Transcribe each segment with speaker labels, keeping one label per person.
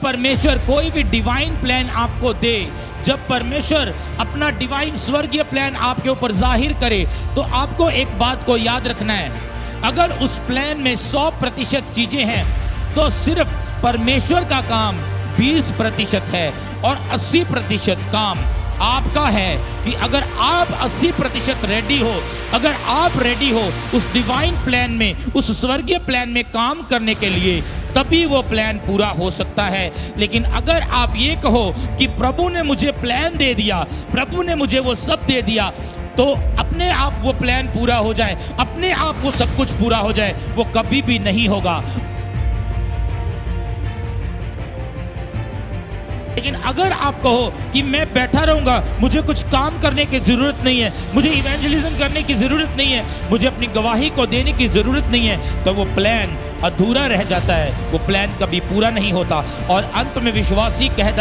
Speaker 1: परमेश्वर कोई भी डिवाइन प्लान आपको दे, जब परमेश्वर अपना डिवाइन स्वर्गीय प्लान आपके ऊपर जाहिर करे, तो आपको एक बात को याद रखना है, अगर उस प्लान में 100% चीजें हैं तो सिर्फ परमेश्वर का काम 20% है और 80% काम आपका है। कि अगर आप 80% रेडी हो, अगर आप रेडी हो उस डिवाइन प्लान में, उस स्वर्गीय प्लान में काम करने के लिए, तभी वो प्लान पूरा हो सकता है। लेकिन अगर आप ये कहो कि प्रभु ने मुझे प्लान दे दिया, प्रभु ने मुझे वो सब दे दिया, तो अपने आप वो प्लान पूरा हो जाए, अपने आप वो सब कुछ पूरा हो जाए, वो कभी भी नहीं होगा। लेकिन अगर आप कहो कि मैं बैठा रहूंगा, मुझे कुछ काम करने की जरूरत नहीं है, मुझे इवेंजलिज्म करने की जरूरत नहीं है, मुझे अपनी गवाही को देने की जरूरत नहीं है, तो वो प्लान अधूरा रह जाता है, वो प्लान कभी पूरा नहीं होता। और अंत में विश्वासी कह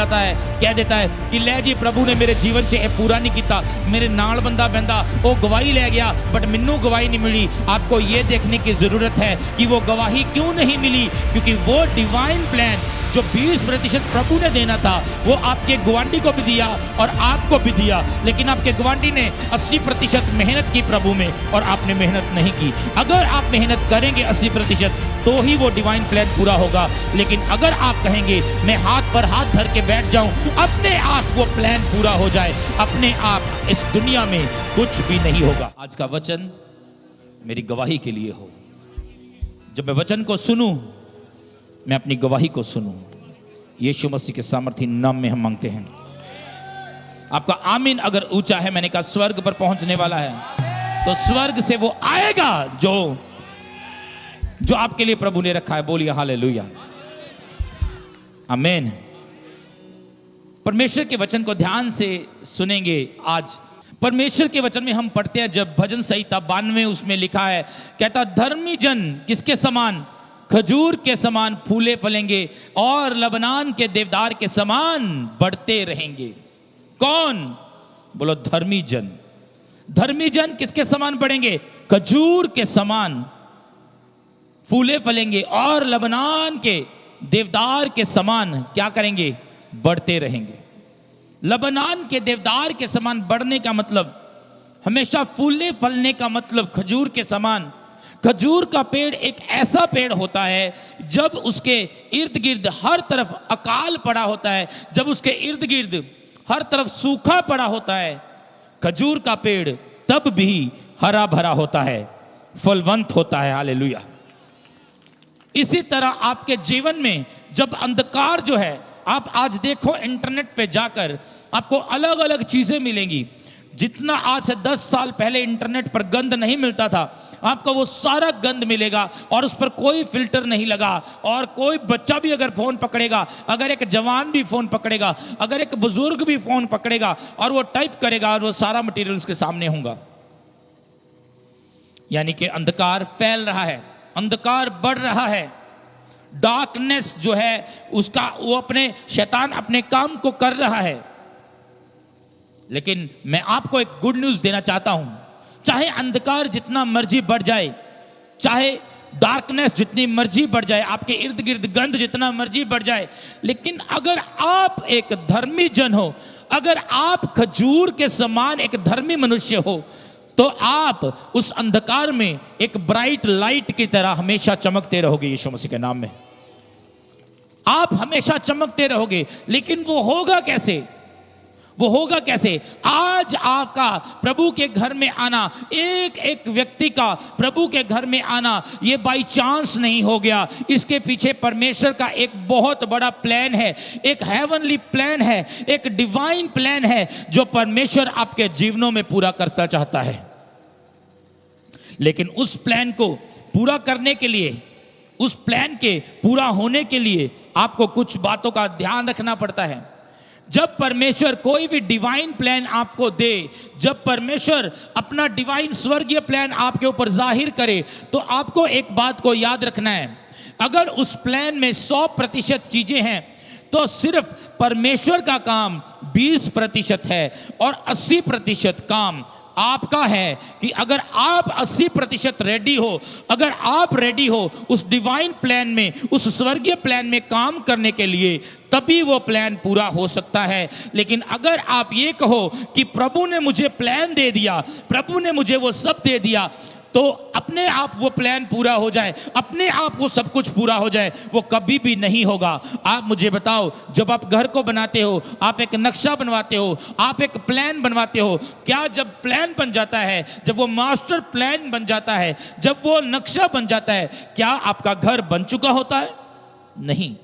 Speaker 1: देता है कि ले जी प्रभु ने मेरे जीवन से पूरा नहीं किया, मेरे नाल बंदा बंदा वो गवाही ले गया बट मैनू गवाही नहीं मिली। आपको ये देखने की जरूरत है कि वो गवाही क्यों नहीं मिली, क्योंकि वो डिवाइन प्लान जो 20% प्रभु ने देना था, वो आपके गवांडी को भी दिया और आपको भी दिया, लेकिन आपके गवांडी ने 80% मेहनत की प्रभु में और आपने मेहनत नहीं की। अगर आप मेहनत करेंगे 80% तो ही वो डिवाइन प्लान पूरा होगा। लेकिन अगर आप कहेंगे मैं हाथ पर हाथ धर के बैठ जाऊं, अपने आप वो प्लान पूरा हो जाए, अपने आप इस दुनिया में कुछ भी नहीं होगा। आज का वचन मेरी गवाही के लिए हो। जब मैं वचन को सुनूं, मैं अपनी गवाही को सुनूं। यीशु मसीह के सामर्थी नाम में हम मांगते हैं। आपका आमीन अगर ऊंचा है, मैंने कहा स्वर्ग पर पहुंचने वाला है, तो स्वर्ग से वो आएगा जो आपके लिए प्रभु ने रखा है। बोलिए हालेलुया, आमीन। परमेश्वर के वचन को ध्यान से सुनेंगे। आज परमेश्वर के वचन में हम पढ़ते हैं, जब भजन संहिता 92 उसमें लिखा है, कहता धर्मी जन किसके समान, खजूर के समान फूले फलेंगे और लबनान के देवदार के समान बढ़ते रहेंगे। कौन? बोलो धर्मी जन। धर्मी जन किसके समान बढ़ेंगे? खजूर के समान फूले फलेंगे और लबनान के देवदार के समान क्या करेंगे? बढ़ते रहेंगे। लबनान के देवदार के समान बढ़ने का मतलब, हमेशा फूले फलने का मतलब खजूर के समान। खजूर का पेड़ एक ऐसा पेड़ होता है जब उसके इर्द गिर्द हर तरफ अकाल पड़ा होता है, जब उसके इर्द गिर्द हर तरफ सूखा पड़ा होता है, खजूर का पेड़ तब भी हरा भरा होता है, फलवंत होता है। हालेलुया। इसी तरह आपके जीवन में जब अंधकार जो है, आप आज देखो इंटरनेट पे जाकर आपको अलग अलग चीजें मिलेंगी। जितना आज से 10 साल पहले इंटरनेट पर गंद नहीं मिलता था, आपको वो सारा गंद मिलेगा और उस पर कोई फिल्टर नहीं लगा। और कोई बच्चा भी अगर फोन पकड़ेगा, अगर एक जवान भी फोन पकड़ेगा, अगर एक बुजुर्ग भी फोन पकड़ेगा और वो टाइप करेगा और वो सारा मटेरियल उसके सामने होगा। यानी कि अंधकार फैल रहा है, अंधकार बढ़ रहा है, डार्कनेस जो है उसका वो अपने शैतान अपने काम को कर रहा है। लेकिन मैं आपको एक गुड न्यूज़ देना चाहता हूं, चाहे अंधकार जितना मर्जी बढ़ जाए, चाहे डार्कनेस जितनी मर्जी बढ़ जाए, आपके इर्द गिर्द गंद जितना मर्जी बढ़ जाए, लेकिन अगर आप एक धर्मी जन हो, अगर आप खजूर के समान एक धर्मी मनुष्य हो, तो आप उस अंधकार में एक ब्राइट लाइट की तरह हमेशा चमकते रहोगे। यीशु मसीह के नाम में आप हमेशा चमकते रहोगे। लेकिन वो होगा कैसे? वो होगा कैसे? आज आपका प्रभु के घर में आना, एक एक व्यक्ति का प्रभु के घर में आना, ये बाई चांस नहीं हो गया। इसके पीछे परमेश्वर का एक बहुत बड़ा प्लान है, एक हेवनली प्लान है, एक डिवाइन प्लान है जो परमेश्वर आपके जीवनों में पूरा करना चाहता है। लेकिन उस प्लान को पूरा करने के लिए, उस प्लान के पूरा होने के लिए आपको कुछ बातों का ध्यान रखना पड़ता है। जब परमेश्वर कोई भी डिवाइन प्लान आपको दे, जब परमेश्वर अपना डिवाइन स्वर्गीय प्लान आपके ऊपर जाहिर करे, तो आपको एक बात को याद रखना है, अगर उस प्लान में 100% चीजें हैं तो सिर्फ परमेश्वर का काम 20% है और 80% काम आपका है कि अगर आप 80% रेडी हो, अगर आप रेडी हो उस डिवाइन प्लान में, उस स्वर्गीय प्लान में काम करने के लिए, तभी वो प्लान पूरा हो सकता है। लेकिन अगर आप ये कहो कि प्रभु ने मुझे प्लान दे दिया, प्रभु ने मुझे वो सब दे दिया, तो अपने आप वो प्लान पूरा हो जाए, अपने आप वो सब कुछ पूरा हो जाए, वो कभी भी नहीं होगा। आप मुझे बताओ, जब आप घर को बनाते हो, आप एक नक्शा बनवाते हो, आप एक प्लान बनवाते हो, क्या जब प्लान बन जाता है, जब वो मास्टर प्लान बन जाता है, जब वो नक्शा बन जाता है, क्या आपका घर बन चुका होता है? नहीं।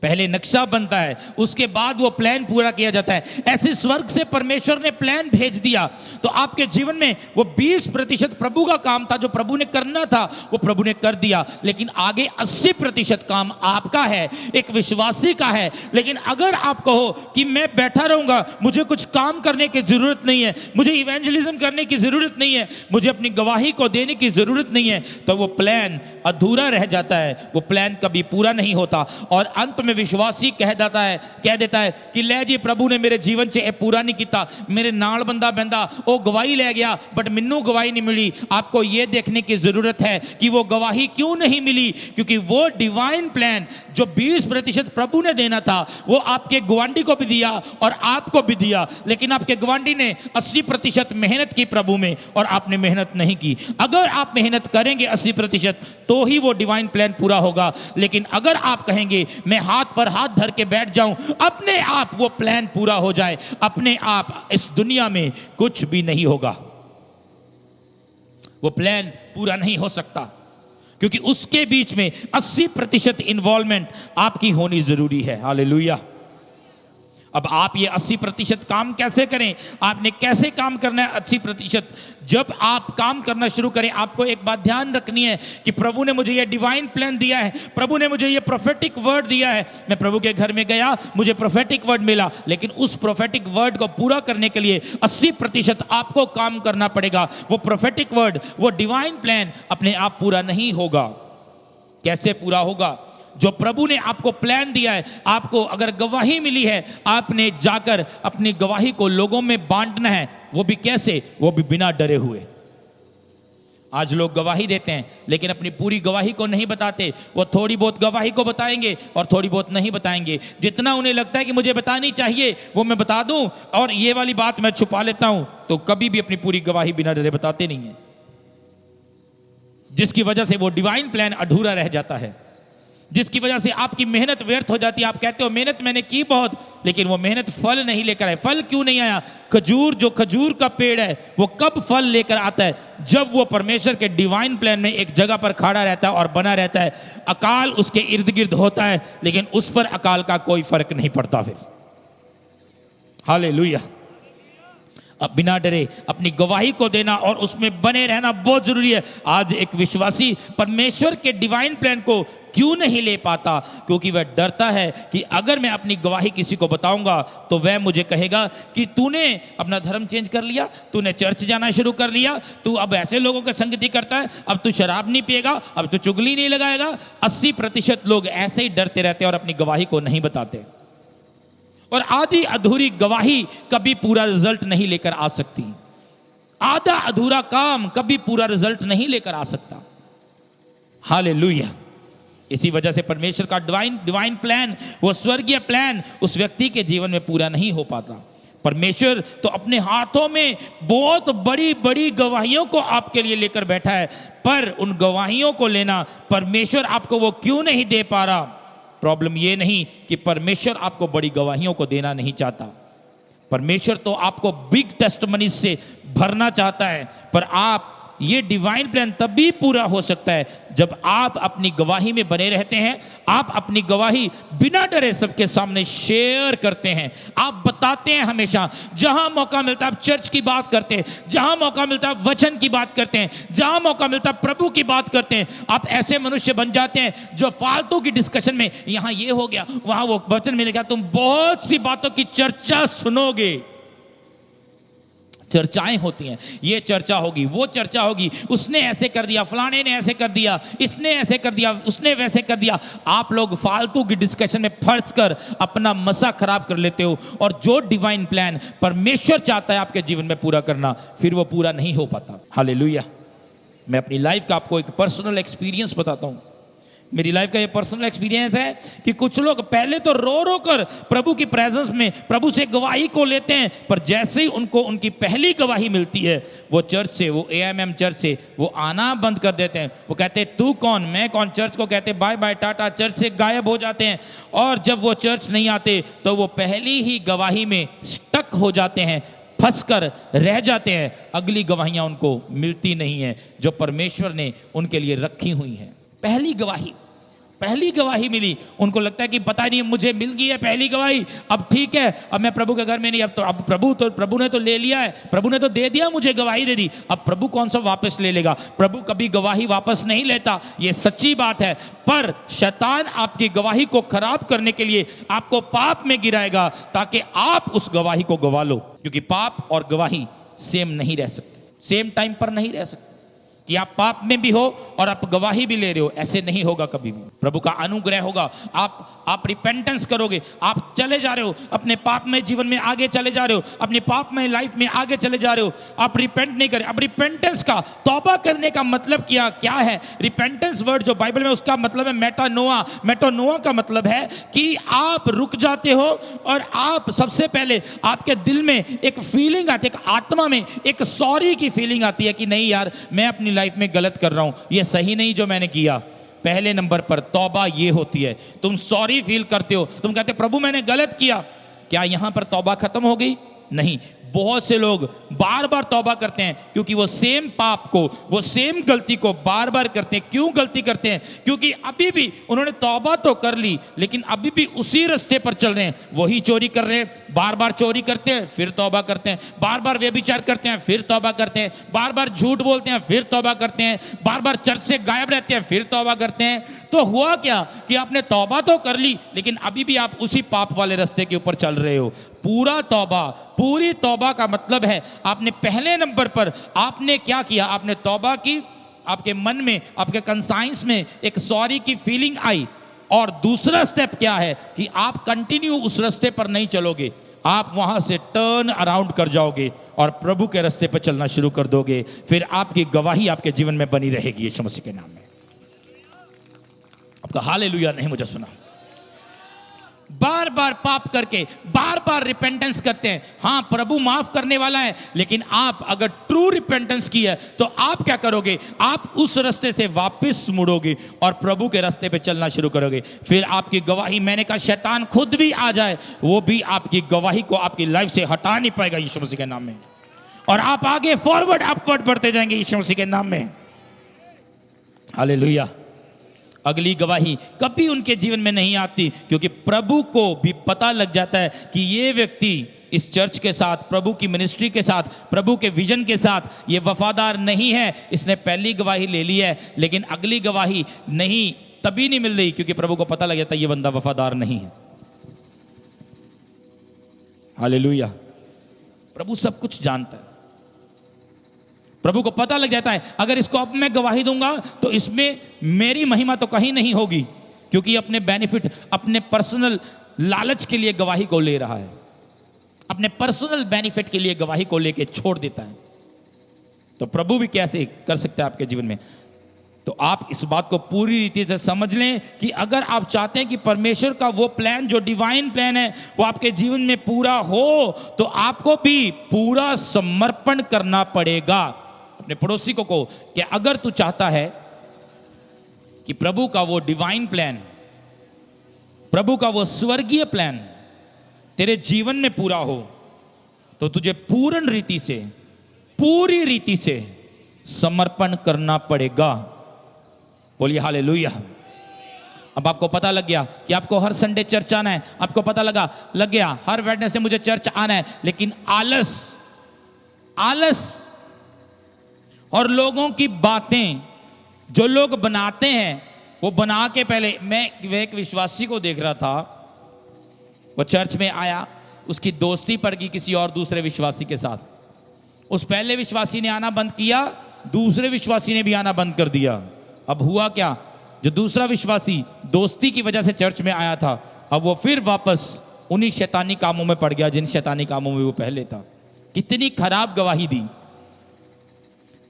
Speaker 1: पहले नक्शा बनता है, उसके बाद वो प्लान पूरा किया जाता है। ऐसे स्वर्ग से परमेश्वर ने प्लान भेज दिया, तो आपके जीवन में वो 20% प्रभु का काम था, जो प्रभु ने करना था वो प्रभु ने कर दिया। लेकिन आगे 80% काम आपका है, एक विश्वासी का है। लेकिन अगर आप कहो कि मैं बैठा रहूंगा, मुझे कुछ काम करने की जरूरत नहीं है, मुझे इवेंजलिज्म करने की जरूरत नहीं है, मुझे अपनी गवाही को देने की जरूरत नहीं है, तो वो प्लान अधूरा रह जाता है, वो प्लान कभी पूरा नहीं होता। और अंत में विश्वासी कह देता है कि ले जी प्रभु ने मेरे जीवन से ये पूरा नहीं किया, मेरे नाल बंदा बंदा वो गवाही ले गया बट मैनू गवाही नहीं मिली। आपको ये देखने की जरूरत है कि वो गवाही क्यों नहीं मिली, क्योंकि वो डिवाइन प्लान जो 20% प्रभु ने देना था, वो आपके गवांडी को भी दिया और आपको भी दिया। लेकिन आपके गवांडी ने 80% मेहनत की प्रभु में, और आपने मेहनत नहीं की। अगर आप मेहनत करेंगे 80%, तो ही वो डिवाइन प्लान पूरा होगा। लेकिन अगर आप कहेंगे मैं हाथ पर हाथ धर के बैठ जाऊं, अपने आप वो प्लान पूरा हो जाए, अपने आप इस दुनिया में कुछ भी नहीं होगा, वो प्लान पूरा नहीं हो सकता, क्योंकि उसके बीच में 80% इन्वॉल्वमेंट आपकी होनी जरूरी है। हालेलुया। अब आप ये 80% काम कैसे करें? आपने कैसे काम करना है 80%? जब आप काम करना शुरू करें, आपको एक बात ध्यान रखनी है कि प्रभु ने मुझे ये डिवाइन प्लान दिया है, प्रभु ने मुझे ये प्रोफेटिक वर्ड दिया है। मैं प्रभु के घर में गया, मुझे प्रोफेटिक वर्ड मिला, लेकिन उस प्रोफेटिक वर्ड को पूरा करने के लिए 80% आपको काम करना पड़ेगा। वो प्रोफेटिक वर्ड, वो डिवाइन प्लान अपने आप पूरा नहीं होगा। कैसे पूरा होगा? जो प्रभु ने आपको प्लान दिया है, आपको अगर गवाही मिली है, आपने जाकर अपनी गवाही को लोगों में बांटना है। वो भी कैसे? वो भी बिना डरे हुए। आज लोग गवाही देते हैं लेकिन अपनी पूरी गवाही को नहीं बताते। वो थोड़ी बहुत गवाही को बताएंगे और थोड़ी बहुत नहीं बताएंगे। जितना उन्हें लगता है कि मुझे बतानी चाहिए वो मैं बता दूं, और ये वाली बात मैं छुपा लेता हूं, तो कभी भी अपनी पूरी गवाही बिना डरे बताते नहीं है, जिसकी वजह से वो डिवाइन प्लान अधूरा रह जाता है, जिसकी वजह से आपकी मेहनत व्यर्थ हो जाती है। आप कहते हो मेहनत मैंने की बहुत, लेकिन वो मेहनत फल नहीं लेकर आए। फल क्यों नहीं आया? खजूर का पेड़ है, वो कब फल लेकर आता है? जब वो परमेश्वर के डिवाइन प्लान में एक जगह पर खड़ा रहता है और बना रहता है। अकाल उसके इर्द गिर्द होता है, लेकिन उस पर अकाल का कोई फर्क नहीं पड़ता फिर। हालेलुया। अब बिना डरे अपनी गवाही को देना और उसमें बने रहना बहुत जरूरी है। आज एक विश्वासी परमेश्वर के डिवाइन प्लान को क्यों नहीं ले पाता? क्योंकि वह डरता है कि अगर मैं अपनी गवाही किसी को बताऊंगा तो वह मुझे कहेगा कि तूने अपना धर्म चेंज कर लिया, तूने चर्च जाना शुरू कर लिया, तू अब ऐसे लोगों की संगति करता है, अब तू शराब नहीं पिएगा, अब तू चुगली नहीं लगाएगा। 80% लोग ऐसे ही डरते रहते हैं और अपनी गवाही को नहीं बताते। और आधी अधूरी गवाही कभी पूरा रिजल्ट नहीं लेकर आ सकती। आधा अधूरा काम कभी पूरा रिजल्ट नहीं लेकर आ सकता। हालेलुया। इसी वजह से परमेश्वर का डिवाइन प्लान, वो स्वर्गीय प्लान उस व्यक्ति के जीवन में पूरा नहीं हो पाता। परमेश्वर तो अपने हाथों में बहुत बड़ी बड़ी गवाहियों को आपके लिए लेकर बैठा है, पर उन गवाहियों को लेना परमेश्वर आपको वो क्यों नहीं दे पा रहा? प्रॉब्लम ये नहीं कि परमेश्वर आपको बड़ी गवाहियों को देना नहीं चाहता। परमेश्वर तो आपको बिग टेस्टमनीज से भरना चाहता है, पर आप ये डिवाइन प्लान तभी पूरा हो सकता है जब आप अपनी गवाही में बने रहते हैं। आप अपनी गवाही बिना डरे सबके सामने शेयर करते हैं। आप बताते हैं हमेशा, जहां मौका मिलता है आप चर्च की बात करते हैं, जहां मौका मिलता है वचन की बात करते हैं, जहां मौका मिलता है प्रभु की बात करते हैं। आप ऐसे मनुष्य बन जाते हैं जो फालतू की डिस्कशन में, यहां ये हो गया, वहां वो वचन मिलेगा, तुम बहुत सी बातों की चर्चा सुनोगे। चर्चाएं होती हैं, ये चर्चा होगी, वो चर्चा होगी, उसने ऐसे कर दिया, फलाने ने ऐसे कर दिया, इसने ऐसे कर दिया, उसने वैसे कर दिया। आप लोग फालतू की डिस्कशन में फंस कर अपना मसा खराब कर लेते हो, और जो डिवाइन प्लान परमेश्वर चाहता है आपके जीवन में पूरा करना, फिर वो पूरा नहीं हो पाता। हालेलुया। मैं अपनी लाइफ का आपको एक पर्सनल एक्सपीरियंस बताता हूँ। मेरी लाइफ का ये पर्सनल एक्सपीरियंस है कि कुछ लोग पहले तो रो रो कर प्रभु की प्रेजेंस में प्रभु से गवाही को लेते हैं, पर जैसे ही उनको उनकी पहली गवाही मिलती है, वो चर्च से, वो AMM चर्च से वो आना बंद कर देते हैं। वो कहते हैं तू कौन, मैं कौन, चर्च को कहते बाय बाय टाटा, चर्च से गायब हो जाते हैं। और जब वो चर्च नहीं आते तो वो पहली ही गवाही में स्टक हो जाते हैं, फंस कर रह जाते हैं। अगली गवाहियां उनको मिलती नहीं है जो परमेश्वर ने उनके लिए रखी हुई हैं। पहली गवाही मिली, उनको लगता है कि पता नहीं मुझे मिल गई है पहली गवाही, अब ठीक है, अब मैं प्रभु के घर में नहीं, अब प्रभु ने तो ले लिया है, प्रभु ने तो दे दिया, मुझे गवाही दे दी, अब प्रभु कौन सा वापस ले लेगा। प्रभु कभी गवाही वापस नहीं लेता, ये सच्ची बात है। पर शैतान आपकी गवाही को खराब करने के लिए आपको पाप में गिराएगा, ताकि आप उस गवाही को गवा लो। क्योंकि पाप और गवाही सेम नहीं रह सकते, सेम टाइम पर नहीं रह सकते। कि आप पाप में भी हो और आप गवाही भी ले रहे हो, ऐसे नहीं होगा कभी भी। प्रभु का अनुग्रह होगा, आप रिपेंटेंस करोगे, आप चले जा रहे हो अपने पाप में, जीवन में आगे चले जा रहे हो, अपने पाप में लाइफ में आगे चले जा रहे हो, आप रिपेंट नहीं करे। अब रिपेंटेंस का, तौबा करने का मतलब क्या है? रिपेंटेंस वर्ड जो बाइबल में, उसका मतलब है मेटानोआ। मेटानोआ का मतलब है कि आप रुक जाते हो और आप सबसे पहले आपके दिल में एक फीलिंग आती है, एक आत्मा में एक सॉरी की फीलिंग आती है कि नहीं यार, मैं अपनी लाइफ में गलत कर रहा हूं, ये सही नहीं जो मैंने किया। पहले नंबर पर तौबा ये होती है, तुम सॉरी फील करते हो, तुम कहते प्रभु मैंने गलत किया। क्या यहां पर तौबा खत्म हो गई? नहीं। बहुत से लोग बार बार तौबा करते हैं, क्योंकि वो सेम पाप को, वो सेम गलती को बार बार करते हैं। क्यों गलती करते हैं? क्योंकि अभी भी उन्होंने तौबा तो कर ली, लेकिन अभी भी उसी रास्ते पर चल रहे हैं। वही चोरी कर रहे हैं, बार बार चोरी करते हैं, फिर तौबा करते हैं, बार बार व्यभिचार करते हैं, फिर तौबा करते हैं, बार बार झूठ बोलते हैं, फिर तौबा करते हैं, बार बार चर्च से गायब रहते हैं, फिर तौबा करते हैं। तो हुआ क्या कि आपने तौबा तो कर ली, लेकिन अभी भी आप उसी पाप वाले रास्ते के ऊपर चल रहे हो। पूरी तौबा का मतलब है, आपने पहले नंबर पर आपने क्या किया? आपने तौबा की, आपके मन में, आपके कंसाइंस में एक सॉरी की फीलिंग आई। और दूसरा स्टेप क्या है कि आप कंटिन्यू उस रास्ते पर नहीं चलोगे, आप वहां से टर्न अराउंड कर जाओगे और प्रभु के रास्ते पर चलना शुरू कर दोगे। फिर आपकी गवाही आपके जीवन में बनी रहेगी यीशु मसीह के नाम में। आपका हालेलुया नहीं मुझे सुना? बार बार पाप करके बार बार रिपेंटेंस करते हैं। हाँ, प्रभु माफ करने वाला है, लेकिन आप अगर ट्रू रिपेंटेंस की है तो आप क्या करोगे? आप उस रास्ते से वापस मुड़ोगे और प्रभु के रास्ते पे चलना शुरू करोगे। फिर आपकी गवाही, मैंने कहा शैतान खुद भी आ जाए, वो भी आपकी गवाही को आपकी लाइफ से हटा नहीं पाएगा यीशु मसीह के नाम में। और आप आगे फॉरवर्ड अपवर्ड बढ़ते जाएंगे यीशु मसीह के नाम में। हालेलुया। अगली गवाही कभी उनके जीवन में नहीं आती, क्योंकि प्रभु को भी पता लग जाता है कि ये व्यक्ति इस चर्च के साथ, प्रभु की मिनिस्ट्री के साथ, प्रभु के विजन के साथ ये वफादार नहीं है। इसने पहली गवाही ले ली है, लेकिन अगली गवाही नहीं, तभी नहीं मिल रही क्योंकि प्रभु को पता लग जाता है ये बंदा वफादार नहीं है। हालेलुया। प्रभु सब कुछ जानता है, प्रभु को पता लग जाता है अगर इसको अब मैं गवाही दूंगा तो इसमें मेरी महिमा तो कहीं नहीं होगी, क्योंकि अपने बेनिफिट, अपने पर्सनल लालच के लिए गवाही को ले रहा है, अपने पर्सनल बेनिफिट के लिए गवाही को लेके छोड़ देता है। तो प्रभु भी कैसे कर सकता है आपके जीवन में? तो आप इस बात को पूरी रीति से समझ लें कि अगर आप चाहते हैं कि परमेश्वर का वो प्लान, जो डिवाइन प्लान है, वो आपके जीवन में पूरा हो, तो आपको भी पूरा समर्पण करना पड़ेगा। अपने पड़ोसी को कहो कि अगर तू चाहता है कि प्रभु का वो डिवाइन प्लान, प्रभु का वो स्वर्गीय प्लान तेरे जीवन में पूरा हो, तो तुझे पूर्ण रीति से, पूरी रीति से समर्पण करना पड़ेगा। बोलिए हालेलुया। अब आपको पता लग गया कि आपको हर संडे चर्च आना है, आपको पता लग गया हर वेडनेसडे मुझे चर्च आना है, लेकिन आलस और लोगों की बातें जो लोग बनाते हैं, वो बना के पहले, मैं एक विश्वासी को देख रहा था, वो चर्च में आया, उसकी दोस्ती पड़ गई किसी और दूसरे विश्वासी के साथ, उस पहले विश्वासी ने आना बंद किया, दूसरे विश्वासी ने भी आना बंद कर दिया। अब हुआ क्या, जो दूसरा विश्वासी दोस्ती की वजह से चर्च में आया था, अब वो फिर वापस उन्हीं शैतानी कामों में पड़ गया जिन शैतानी कामों में वो पहले था। कितनी खराब गवाही दी,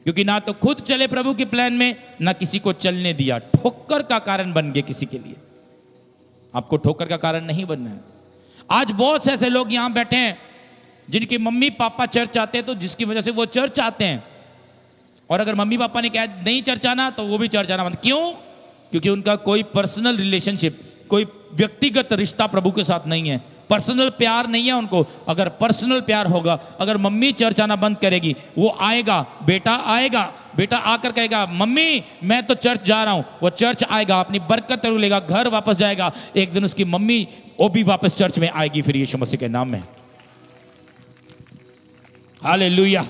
Speaker 1: क्योंकि ना तो खुद चले प्रभु के प्लान में, ना किसी को चलने दिया। ठोकर का कारण बन गए किसी के लिए। आपको ठोकर का कारण नहीं बनना है। आज बहुत से ऐसे लोग यहां बैठे हैं जिनके मम्मी पापा चर्च आते हैं, तो जिसकी वजह से वो चर्च आते हैं, और अगर मम्मी पापा ने कहा नहीं चर्च आना, तो वो भी चर्च आना बंद। क्यों? क्योंकि उनका कोई पर्सनल रिलेशनशिप, कोई व्यक्तिगत रिश्ता प्रभु के साथ नहीं है, पर्सनल प्यार नहीं है उनको। अगर पर्सनल प्यार होगा, अगर मम्मी चर्च आना बंद करेगी, वो आएगा, बेटा आएगा, बेटा आकर कहेगा मम्मी मैं तो चर्च जा रहा हूं, वो चर्च आएगा, अपनी बरकत लेगा, घर वापस जाएगा। एक दिन उसकी मम्मी वो भी वापस चर्च में आएगी, फिर यीशु मसीह के नाम में। हालेलुया।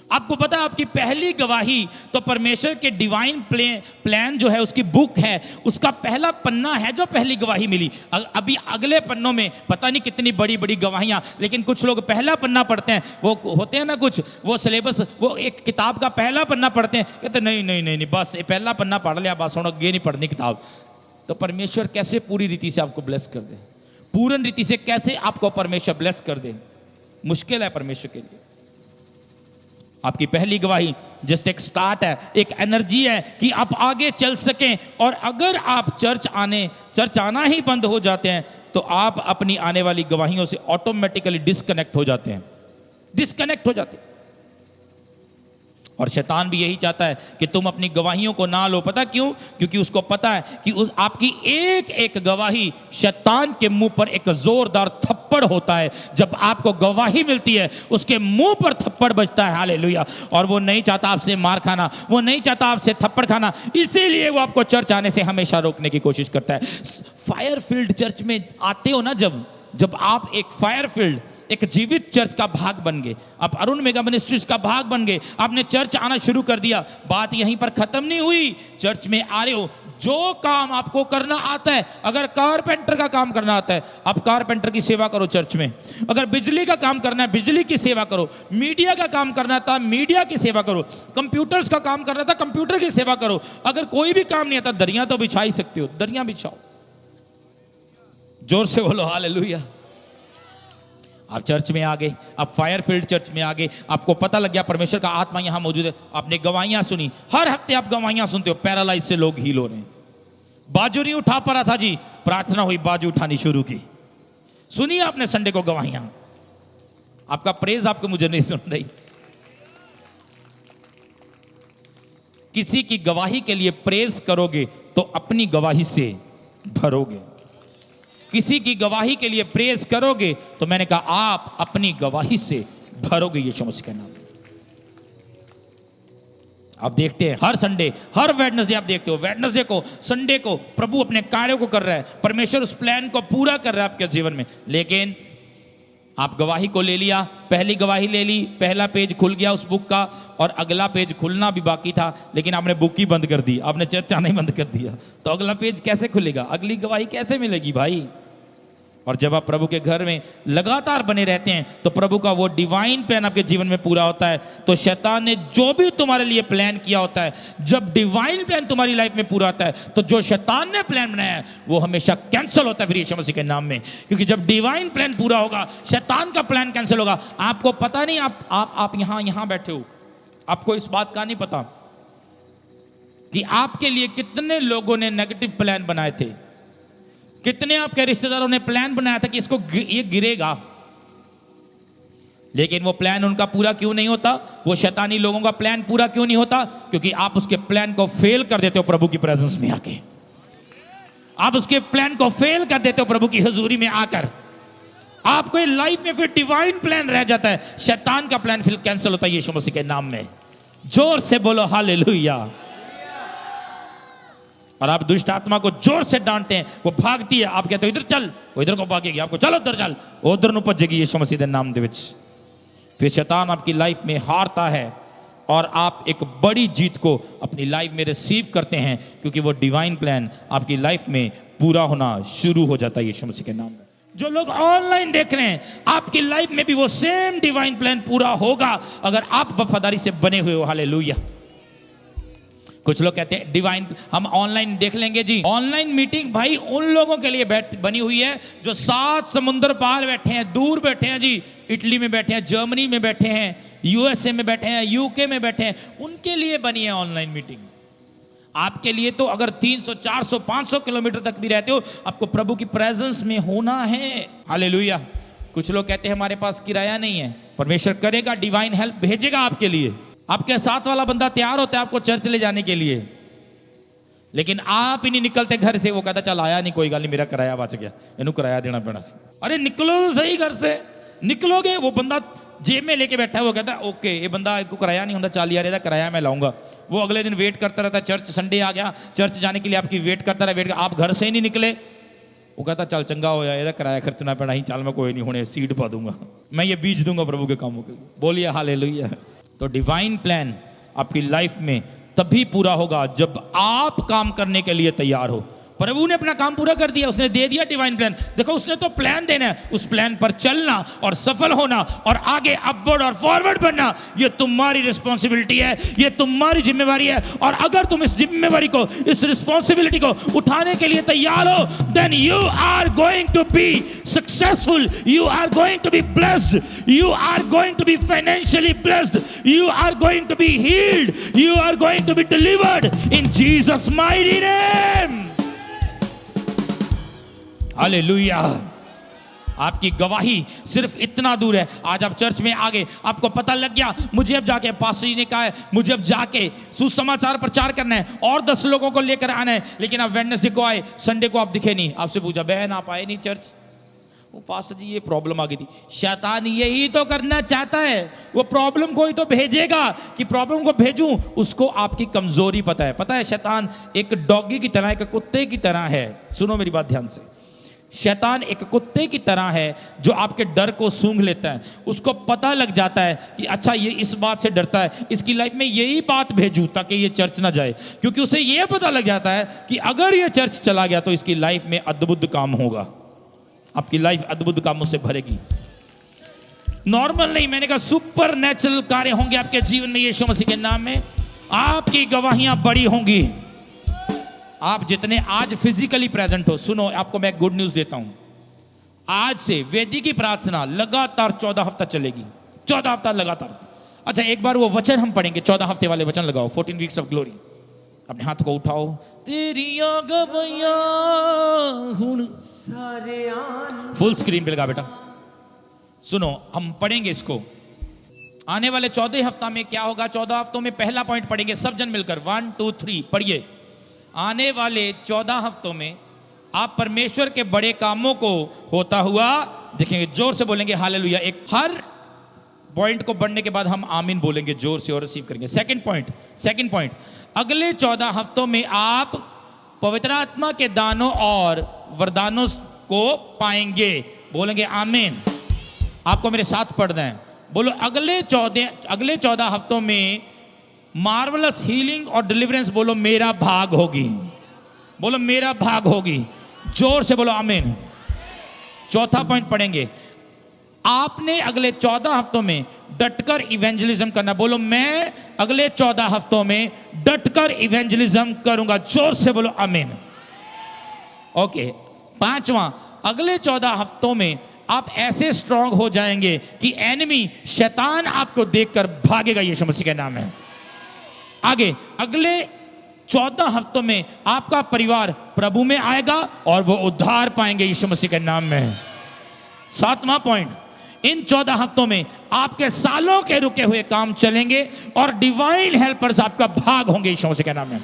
Speaker 1: आपको पता है, आपकी पहली गवाही तो परमेश्वर के डिवाइन प्लान जो है, उसकी बुक है, उसका पहला पन्ना है जो पहली गवाही मिली। अभी अगले पन्नों में पता नहीं कितनी बड़ी बड़ी गवाहियां, लेकिन कुछ लोग पहला पन्ना पढ़ते हैं, वो होते हैं ना कुछ, वो सिलेबस, वो एक किताब का पहला पन्ना पढ़ते हैं, कहते नहीं नहीं नहीं नहीं, बस ये पहला पन्ना पढ़ लिया, बस होना ये नहीं पढ़नी किताब। तो परमेश्वर कैसे पूरी रीति से आपको ब्लेस कर दे, पूर्ण रीति से कैसे आपको परमेश्वर ब्लेस कर दे, मुश्किल है परमेश्वर के लिए। आपकी पहली गवाही जस्ट एक स्टार्ट है, एक एनर्जी है कि आप आगे चल सकें। और अगर आप चर्च आना ही बंद हो जाते हैं, तो आप अपनी आने वाली गवाहियों से ऑटोमेटिकली डिस्कनेक्ट हो जाते हैं, डिस्कनेक्ट हो जाते हैं। और शैतान भी यही चाहता है कि तुम अपनी गवाहियों को ना लो। पता क्यों? क्योंकि उसको पता है कि आपकी एक एक गवाही शैतान के मुंह पर एक जोरदार थप्पड़ होता है। जब आपको गवाही मिलती है, उसके मुंह पर थप्पड़ बजता है। हालेलुया। और वो नहीं चाहता आपसे मार खाना, वो नहीं चाहता आपसे थप्पड़ खाना, इसीलिए वो आपको चर्च आने से हमेशा रोकने की कोशिश करता है। फायर फील्ड चर्च में आते हो ना, जब आप एक फायर फील्ड, एक जीवित चर्च का भाग बन गए, आप अरुण मेगा मिनिस्ट्रीज का भाग बन गए, आपने चर्च आना शुरू कर दिया। बात यहीं पर खत्म नहीं हुई। चर्च में आ रहे हो, जो काम आपको करना आता है, अगर कारपेंटर का काम करना आता है, आप कारपेंटर की सेवा करो चर्च में। अगर बिजली का काम करना है, बिजली की सेवा करो। मीडिया का काम करना था, मीडिया की सेवा करो। कंप्यूटर्स का काम करना था, कंप्यूटर की सेवा करो। अगर कोई भी काम नहीं आता, दरिया तो बिछा ही सकते हो, दरिया बिछाओ। जोर से बोलो हालेलुया। आप चर्च में आ गए, आप फायर फील्ड चर्च में आ गए, आपको पता लग गया परमेश्वर का आत्मा यहां मौजूद है। आपने गवाहियां सुनी, हर हफ्ते आप गवाहियां सुनते हो, पैरालाइज से लोग हील हो रहे हैं। बाजू नहीं उठा पा रहा था जी, प्रार्थना हुई, बाजू उठानी शुरू की। सुनी आपने संडे को गवाहियां। आपका प्रेज आपको मुझे नहीं सुन रही। किसी की गवाही के लिए प्रेज करोगे तो अपनी गवाही से भरोगे। किसी की गवाही के लिए प्रेज करोगे तो मैंने कहा आप अपनी गवाही से भरोगे यीशु मसीह के नाम। आप देखते हैं हर संडे, हर वेडनेसडे आप देखते हो, वेडनेसडे को, संडे को प्रभु अपने कार्यों को कर रहा है। परमेश्वर उस प्लान को पूरा कर रहा है आपके जीवन में। लेकिन आप गवाही को ले लिया, पहली गवाही ले ली, पहला पेज खुल गया उस बुक का, और अगला पेज खुलना भी बाकी था, लेकिन आपने बुक ही बंद कर दी, आपने चर्च आना ही बंद कर दिया। तो अगला पेज कैसे खुलेगा? अगली गवाही कैसे मिलेगी भाई? और जब आप प्रभु के घर में लगातार बने रहते हैं, तो प्रभु का वो डिवाइन प्लान आपके जीवन में पूरा होता है। तो शैतान ने जो भी तुम्हारे लिए प्लान किया होता है, जब डिवाइन प्लान तुम्हारी लाइफ में पूरा होता है, तो जो शैतान ने प्लान बनाया है वो हमेशा कैंसिल होता है फिर यीशु मसीह के नाम में। क्योंकि जब डिवाइन प्लान पूरा होगा, शैतान का प्लान कैंसिल होगा। आपको पता नहीं, आप यहां बैठे हो, आपको इस बात का नहीं पता कि आपके लिए कितने लोगों ने नेगेटिव प्लान बनाए थे, कितने आपके रिश्तेदारों ने प्लान बनाया था कि इसको ये गिरेगा, लेकिन वो प्लान उनका पूरा क्यों नहीं होता? वो शैतानी लोगों का प्लान पूरा क्यों नहीं होता? क्योंकि आप उसके प्लान को फेल कर देते हो प्रभु की प्रेजेंस में आके। आप उसके प्लान को फेल कर देते हो प्रभु की हुजूरी में आकर। आपको लाइफ में फिर डिवाइन प्लान रह जाता है, शैतान का प्लान फिर कैंसिल होता है यीशु मसीह के नाम में। जोर से बोलो हालेलुया। और आप दुष्ट आत्मा को जोर से डांटते हैं, वो भागती है, आप कहते हो इधर चल, वो इधर को भागेगी, आपको चलो उधर चल, उधर नु भजेगी यीशु मसीह के नाम दे विच। फिर शैतान आपकी लाइफ में हारता है और आप एक बड़ी जीत को अपनी लाइफ में रिसीव करते हैं, क्योंकि वो डिवाइन प्लान आपकी लाइफ में पूरा होना शुरू हो जाता है यीशु मसीह के नाम में। जो लोग ऑनलाइन देख रहे हैं, आपकी लाइफ में भी वो सेम डिवाइन प्लान पूरा होगा अगर आप वफादारी से बने हुए हो। हालेलुया। कुछ लोग कहते हैं डिवाइन हम ऑनलाइन देख लेंगे जी। ऑनलाइन मीटिंग भाई उन लोगों के लिए बनी हुई है जो 7 समुंदर पार बैठे हैं, दूर बैठे हैं जी, इटली में बैठे हैं, जर्मनी में बैठे हैं, यूएसए में बैठे हैं, यूके में बैठे हैं, उनके लिए बनी है ऑनलाइन मीटिंग। आपके लिए तो अगर 300 400 500 किलोमीटर तक भी रहते हो, आपको प्रभु की प्रेजेंस में होना है। हालेलुया। कुछ लोग कहते हैं हमारे पास किराया नहीं है, परमेश्वर करेगा, डिवाइन हेल्प भेजेगा आपके लिए। आपके साथ वाला बंदा तैयार होता है आपको चर्च ले जाने के लिए, लेकिन आप ही नहीं निकलते घर से। वो कहता चल आया नहीं, कोई गल नहीं, मेरा किराया बच गया, इन्हें किराया देना पैना सी। अरे निकलो सही घर से, निकलोगे वो बंदा जेब में लेके बैठा है, वो कहता है ओके ये बंदा को किराया नहीं होता, 40 यार किराया मैं लाऊंगा। वो अगले दिन वेट करता रहता है, चर्च संडे आ गया, चर्च जाने के लिए आपकी वेट करता रहा, आप घर से ही नहीं निकले। वो कहता चल चंगा होया, ये किराया खर्चना पैना ही, चल मैं कोई नहीं होने सीड पा दूंगा, मैं ये बीज दूंगा प्रभु के कामों के लिए। बोलिए हालेलुया। तो डिवाइन प्लान आपकी लाइफ में तभी पूरा होगा जब आप काम करने के लिए तैयार हो। प्रभु ने अपना काम पूरा कर दिया, उसने दे दिया डिवाइन प्लान। देखो उसने तो प्लान देना है, उस प्लान पर चलना और सफल होना और आगे अपवर्ड और फॉरवर्ड बढ़ना, ये तुम्हारी रिस्पॉन्सिबिलिटी है, ये तुम्हारी जिम्मेवारी है। और अगर तुम इस जिम्मेवारी को, इस रिस्पॉन्सिबिलिटी को उठाने के लिए तैयार हो, then you are going to be successful, you are going to be blessed, you are going to be financially blessed, you are going to be healed, you are going to be delivered in Jesus mighty name. Hallelujah. आपकी गवाही सिर्फ इतना दूर है। आज आप church में आ गए, आपको पता लग गया मुझे अब जाके, पास्टर जी ने कहा है मुझे अब जाके सुसमाचार प्रचार करना है और 10 लोगों को लेकर आना है। लेकिन आप वेडनेसडे को आए, संडे को आप दिखे नहीं, आपसे पूछा बहन आप आए नहीं चर्च, वो पास्टर जी ये प्रॉब्लम आ गई थी। शैतान यही तो करना चाहता है, वो प्रॉब्लम को ही तो भेजेगा कि प्रॉब्लम को भेजूं। उसको आपकी कमजोरी पता है। पता है शैतान एक डॉगी की तरह, एक कुत्ते की तरह है। सुनो मेरी बात ध्यान से, शैतान एक कुत्ते की तरह है जो आपके डर को सूंघ लेता है। उसको पता लग जाता है कि अच्छा ये इस बात से डरता है, इसकी लाइफ में यही बात भेजूं ताकि ये चर्च ना जाए, क्योंकि उसे ये पता लग जाता है कि अगर ये चर्च चला गया तो इसकी लाइफ में अद्भुत काम होगा, आपकी लाइफ अद्भुत कामों से भरेगी। नॉर्मल नहीं, मैंने कहा सुपर नेचुरल कार्य होंगे आपके जीवन में यीशु मसीह के नाम में। आपकी गवाहियां बड़ी होंगी। आप जितने आज फिजिकली प्रेजेंट हो, सुनो आपको मैं गुड न्यूज देता हूं, आज से वेदी की प्रार्थना लगातार 14 हफ्ता चलेगी, 14 हफ्ता लगातार। अच्छा एक बार वो वचन हम पढ़ेंगे, 14 हफ्ते वाले वचन लगाओ, 14 वीक्स ऑफ ग्लोरी। अपने हाथ को उठाओ। तेरी गवाहियां फुल स्क्रीन पे लगा बेटा, सुनो हम पढ़ेंगे इसको। आने वाले 14 हफ्ता में क्या होगा, 14 हफ्तों में पहला पॉइंट पढ़ेंगे सब जन मिलकर, 1 2 3 पढ़िए। आने वाले 14 हफ्तों में आप परमेश्वर के बड़े कामों को होता हुआ देखेंगे। जोर से बोलेंगे हालेलुया। एक हर पॉइंट को बढ़ने के बाद हम आमीन बोलेंगे जोर से और रिसीव करेंगे। सेकंड पॉइंट, अगले 14 हफ्तों में आप पवित्र आत्मा के दानों और वरदानों को पाएंगे। बोलेंगे आमीन। आपको मेरे साथ पढ़ना है, बोलो अगले 14 हफ्तों में मार्वलस हीलिंग और डिलीवरेंस, बोलो मेरा भाग होगी, बोलो मेरा भाग होगी, जोर से बोलो आमीन। चौथा पॉइंट पढ़ेंगे, आपने अगले 14 हफ्तों में डटकर इवेंजलिज्म करना। बोलो मैं अगले 14 हफ्तों में डटकर इवेंजलिज्म करूंगा, जोर से बोलो आमीन। ओके, पांचवा, अगले 14 हफ्तों में आप ऐसे स्ट्रांग हो जाएंगे कि एनिमी शैतान आपको देखकर भागेगा, यीशु मसीह के नाम है। आगे अगले 14 हफ्तों में आपका परिवार प्रभु में आएगा और वो उद्धार पाएंगे यीशु मसीह के नाम में। सातवां पॉइंट, इन 14 हफ्तों में आपके सालों के रुके हुए काम चलेंगे और डिवाइन हेल्पर्स आपका भाग होंगे यीशु मसीह के नाम में।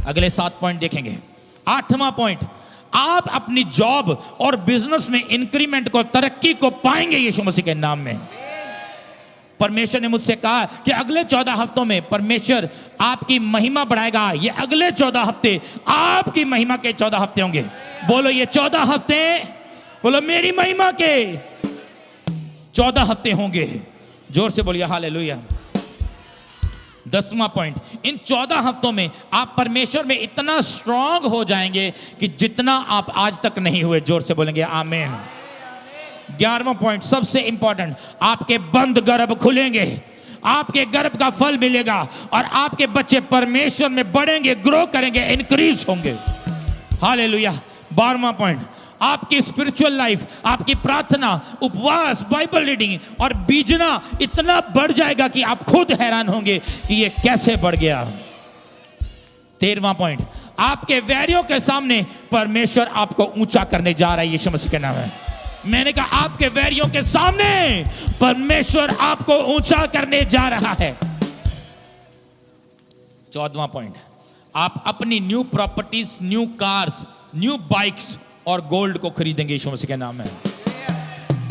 Speaker 1: अगले 7 पॉइंट देखेंगे। आठवां पॉइंट, आप अपनी जॉब और बिजनेस में इंक्रीमेंट को, तरक्की को पाएंगे यीशु मसीह के नाम में। परमेश्वर ने मुझसे कहा कि अगले 14 हफ्तों में परमेश्वर आपकी महिमा बढ़ाएगा। ये अगले 14 हफ्ते आपकी महिमा के 14 हफ्ते होंगे। बोलो ये 14 हफ्ते, बोलो मेरी महिमा के 14 हफ्ते होंगे। जोर से बोलिए हालेलुया। 10वां पॉइंट, इन 14 हफ्तों में आप परमेश्वर में इतना स्ट्रांग हो जाएंगे कि जितना आप आज तक नहीं हुए। जोर से बोलेंगे आमीन। 11वां पॉइंट सबसे इंपॉर्टेंट, आपके बंद गर्भ खुलेंगे, आपके गर्भ का फल मिलेगा और आपके बच्चे परमेश्वर में बढ़ेंगे, ग्रो करेंगे, इंक्रीज होंगे। हालेलुया। 12वां पॉइंट, आपकी स्पिरिचुअल लाइफ, आपकी प्रार्थना, उपवास, बाइबल रीडिंग और बीजना इतना बढ़ जाएगा कि आप खुद हैरान होंगे कि ये कैसे बढ़ गया। 13वां पॉइंट, आपके वैरियों के सामने परमेश्वर आपको ऊंचा करने जा रहा है। यीशु मसीह के नाम है। मैंने कहा आपके वैरियों के सामने परमेश्वर आपको ऊंचा करने जा रहा है। 14वां पॉइंट, आप अपनी new properties, new cars, new bikes और गोल्ड को खरीदेंगे। यीशु मसीह के नाम है।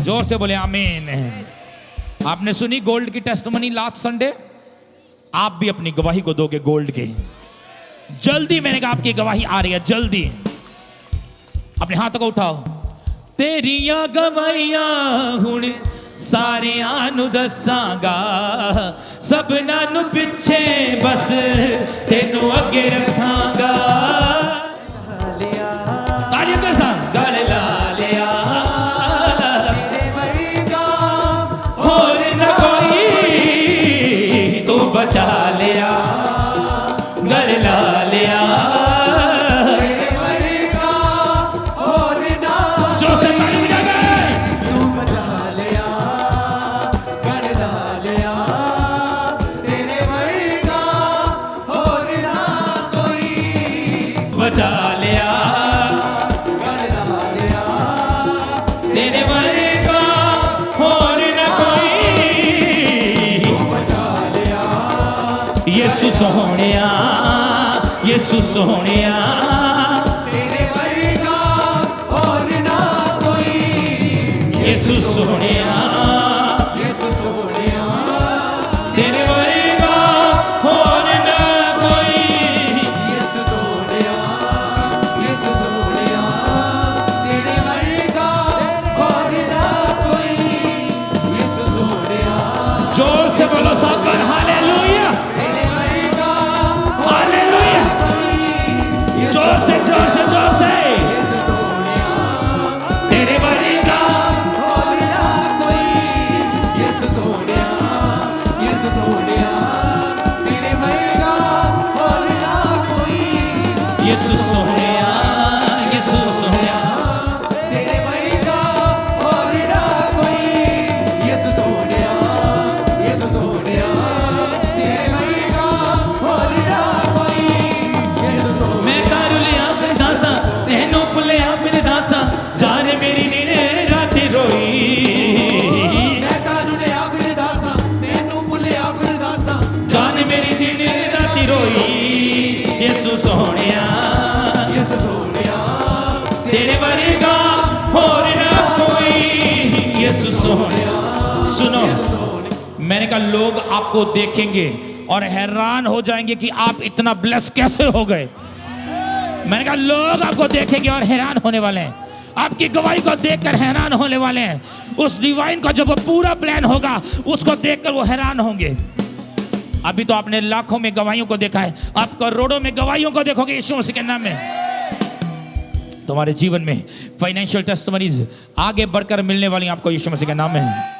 Speaker 1: जोर से बोले आमीन। आपने सुनी गोल्ड की टेस्टमनी लास्ट संडे, आप भी अपनी गवाही को दोगे गोल्ड की। जल्दी, मैंने कहा आपकी गवाही आ रही है जल्दी। अपने हाथों को उठाओ। तेरिया गवाहियां हुण सारियां नु दसांगा, सबना नु पिछे बस तेनू अगे रखांगा। तालियां कर सा गल ला लिया, तेरे वर्गा होर न कोई, तू बचा लिया, गल ला लिया। बचा लिया, तेरे वर्गा होर न कोई, बचा लिया। यीशु सोहणिया, यीशु सोहणिया, तेरे वर्गा होर न कोई, यीशु सोहणिया, यीशु सोहणिया, तेरे वर्गा होर न कोई, यीशु सोहणिया, यीशु सोहणिया, तेरे वर्गा होर न कोई, यीशु सोहणिया। जोर से बोलो सागर हालेलुया, तेरे वर्गा हालेलुया। जोर से जोर से जोर से, यीशु सोहणिया, तेरे वर्गा होर न कोई, यीशु सोहणिया, यीशु सोहणिया, तेरे वर्गा होर न कोई, यीशु सोहणिया, यीशु सोहणिया, तेरे वर्गा होर न कोई, यीशु सोहणिया, यीशु सोहणिया, तेरे वर्गा होर न कोई, यीशु सोहणिया। मैं कर लिया फिर दासा, तेनू भुलिया फिर दासा, जाने मेरी दिन रात रोई। मैं कर लिया फिर दासा, तेनू भुलिया फिर दासा, जाने मेरी दिन रात रोई। यीशु सोहणिया, यीशु सोहणिया, तेरे वर्गा होर न कोई, यीशु सोहणिया। सुनो, मैंने कहा लोग आपको देखेंगे और हैरान हो जाएंगे कि आप इतना ब्लेस कैसे हो गए। मैंने कहा लोग आपको देखेंगे और हैरान होने वाले हैं, आपकी गवाही को देखकर हैरान होने वाले हैं। उस डिवाइन का जब वो पूरा प्लान होगा उसको देखकर वो हैरान होंगे। अभी तो आपने लाखों में गवाहियों को देखा है, आप करोड़ों में गवाहियों को देखोगे यीशु मसीह के नाम में। तुम्हारे जीवन में फाइनेंशियल टेस्टिमनीज आगे बढ़कर मिलने वाली आपको यीशु मसीह के नाम में।